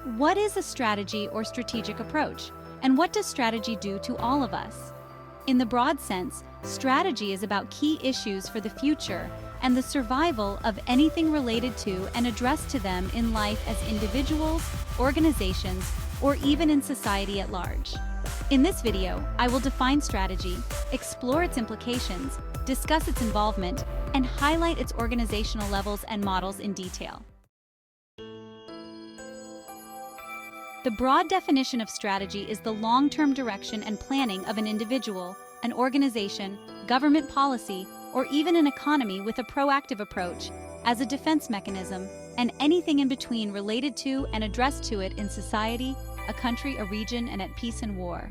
What is a strategy or strategic approach? And what does strategy do to all of us? In the broad sense, strategy is about key issues for the future and the survival of anything related to and addressed to them in life as individuals, organizations, or even in society at large. In this video, I will define strategy, explore its implications, discuss its involvement, and highlight its organizational levels and models in detail. The broad definition of strategy is the long-term direction and planning of an individual, an organization, government policy, or even an economy with a proactive approach, as a defense mechanism, and anything in between related to and addressed to it in society, a country, a region, and at peace and war.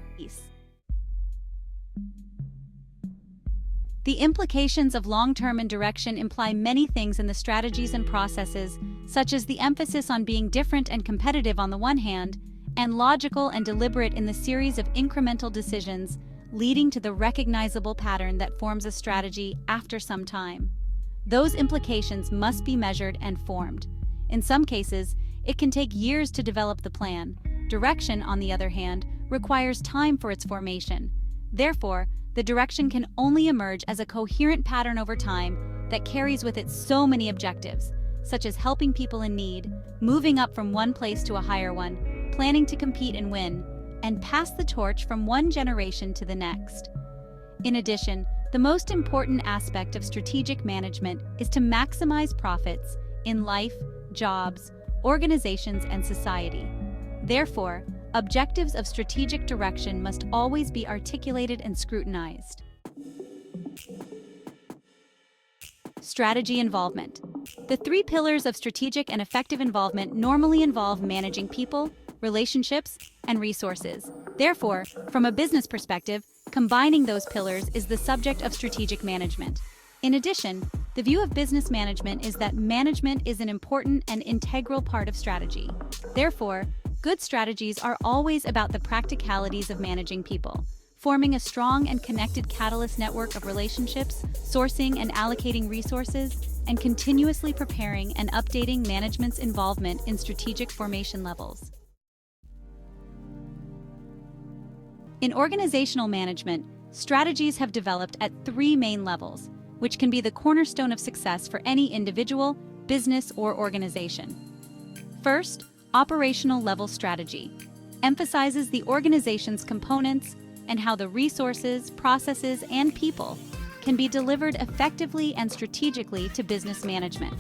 The implications of long-term and direction imply many things in the strategies and processes, such as the emphasis on being different and competitive on the one hand, and logical and deliberate in the series of incremental decisions, leading to the recognizable pattern that forms a strategy after some time. Those implications must be measured and formed. In some cases, it can take years to develop the plan. Direction, on the other hand, requires time for its formation. Therefore, the direction can only emerge as a coherent pattern over time that carries with it so many objectives, such as helping people in need, moving up from one place to a higher one, planning to compete and win, and pass the torch from one generation to the next. In addition, the most important aspect of strategic management is to maximize profits in life, jobs, organizations, and society. Therefore, objectives of strategic direction must always be articulated and scrutinized. Strategy involvement. The three pillars of strategic and effective involvement normally involve managing people, relationships, and resources. Therefore, from a business perspective, combining those pillars is the subject of strategic management. In addition, the view of business management is that management is an important and integral part of strategy. Therefore, good strategies are always about the practicalities of managing people, forming a strong and connected catalyst network of relationships, sourcing and allocating resources, and continuously preparing and updating management's involvement in strategic formation levels. In organizational management, strategies have developed at three main levels, which can be the cornerstone of success for any individual, business, or organization. First, operational level strategy emphasizes the organization's components and how the resources, processes, and people can be delivered effectively and strategically to business management.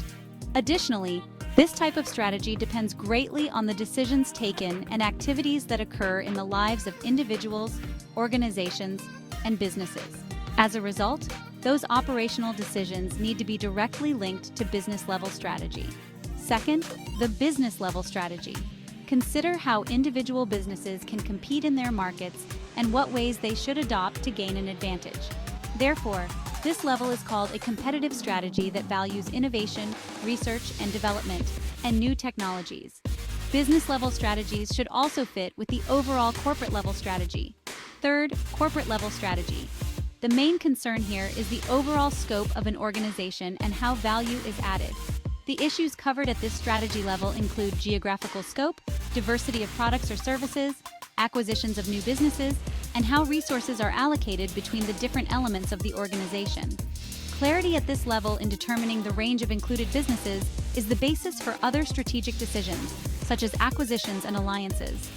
Additionally, this type of strategy depends greatly on the decisions taken and activities that occur in the lives of individuals, organizations, and businesses. As a result, those operational decisions need to be directly linked to business-level strategy. Second, the business-level strategy. Consider how individual businesses can compete in their markets and what ways they should adopt to gain an advantage. Therefore, this level is called a competitive strategy that values innovation, research and development, and new technologies. Business-level strategies should also fit with the overall corporate-level strategy. Third, corporate-level strategy. The main concern here is the overall scope of an organization and how value is added. The issues covered at this strategy level include geographical scope, diversity of products or services, acquisitions of new businesses, and how resources are allocated between the different elements of the organization. Clarity at this level in determining the range of included businesses is the basis for other strategic decisions, such as acquisitions and alliances.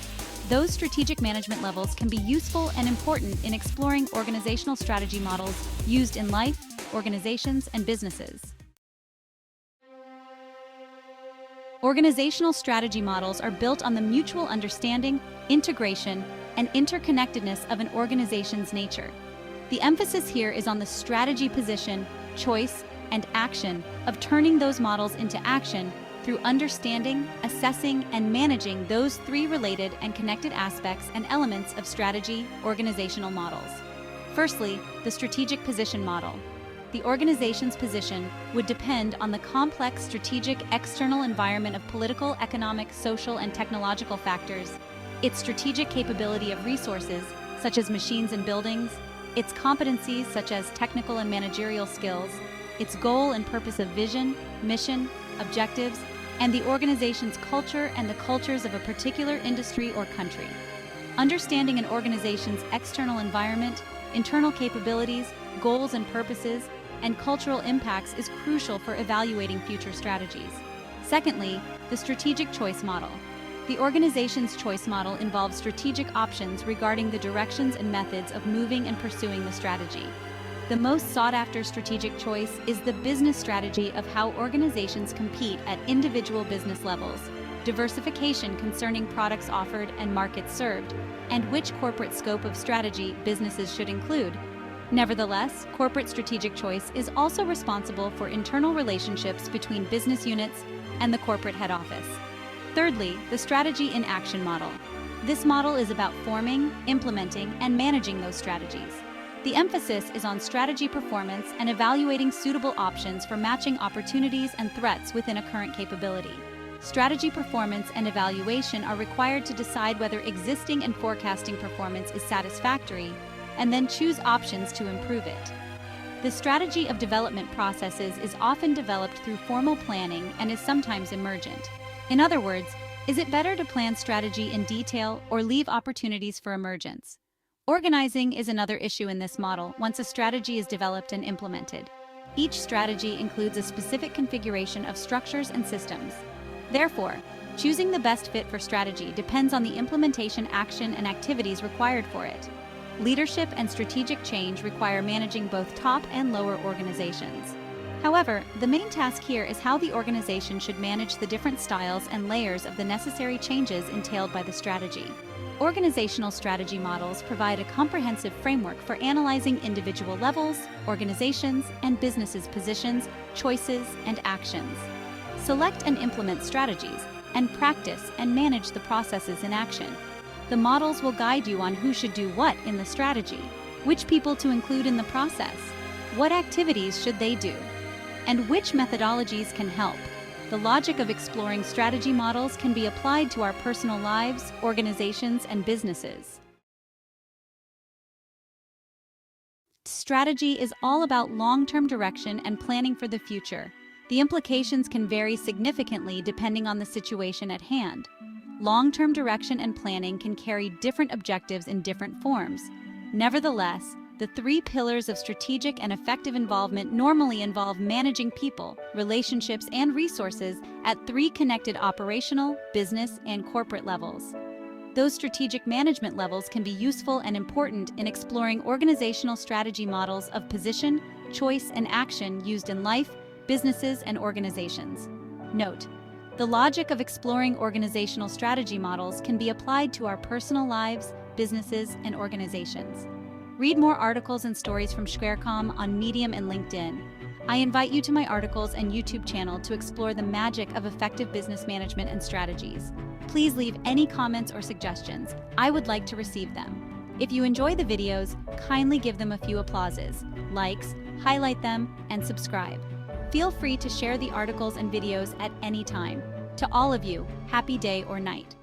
Those strategic management levels can be useful and important in exploring organizational strategy models used in life, organizations, and businesses. Organizational strategy models are built on the mutual understanding, integration, and interconnectedness of an organization's nature. The emphasis here is on the strategy position, choice, and action of turning those models into action through understanding, assessing, and managing those three related and connected aspects and elements of strategy organizational models. Firstly, the strategic position model. The organization's position would depend on the complex strategic external environment of political, economic, social, and technological factors, its strategic capability of resources, such as machines and buildings, its competencies, such as technical and managerial skills, its goal and purpose of vision, mission, objectives, and the organization's culture and the cultures of a particular industry or country. Understanding an organization's external environment, internal capabilities, goals and purposes, and cultural impacts is crucial for evaluating future strategies. Secondly, the strategic choice model. The organization's choice model involves strategic options regarding the directions and methods of moving and pursuing the strategy. The most sought-after strategic choice is the business strategy of how organizations compete at individual business levels, diversification concerning products offered and markets served, and which corporate scope of strategy businesses should include. Nevertheless, corporate strategic choice is also responsible for internal relationships between business units and the corporate head office. Thirdly, the strategy in action model. This model is about forming, implementing, and managing those strategies. The emphasis is on strategy performance and evaluating suitable options for matching opportunities and threats within a current capability. Strategy performance and evaluation are required to decide whether existing and forecasting performance is satisfactory, and then choose options to improve it. The strategy of development processes is often developed through formal planning and is sometimes emergent. In other words, is it better to plan strategy in detail or leave opportunities for emergence? Organizing is another issue in this model once a strategy is developed and implemented. Each strategy includes a specific configuration of structures and systems. Therefore, choosing the best fit for strategy depends on the implementation action and activities required for it. Leadership and strategic change require managing both top and lower organizations. However, the main task here is how the organization should manage the different styles and layers of the necessary changes entailed by the strategy. Organizational strategy models provide a comprehensive framework for analyzing individual levels, organizations, and businesses' positions, choices, and actions. Select and implement strategies, and practice and manage the processes in action. The models will guide you on who should do what in the strategy, which people to include in the process, what activities should they do, and which methodologies can help. The logic of exploring strategy models can be applied to our personal lives, organizations, and businesses. Strategy is all about long-term direction and planning for the future. The implications can vary significantly depending on the situation at hand. Long-term direction and planning can carry different objectives in different forms. Nevertheless, the three pillars of strategic and effective involvement normally involve managing people, relationships, and resources at three connected operational, business, and corporate levels. Those strategic management levels can be useful and important in exploring organizational strategy models of position, choice, and action used in life, businesses, and organizations. Note: the logic of exploring organizational strategy models can be applied to our personal lives, businesses, and organizations. Read more articles and stories from Squarecom on Medium and LinkedIn. I invite you to my articles and YouTube channel to explore the magic of effective business management and strategies. Please leave any comments or suggestions. I would like to receive them. If you enjoy the videos, kindly give them a few applauses, likes, highlight them, and subscribe. Feel free to share the articles and videos at any time. To all of you, happy day or night.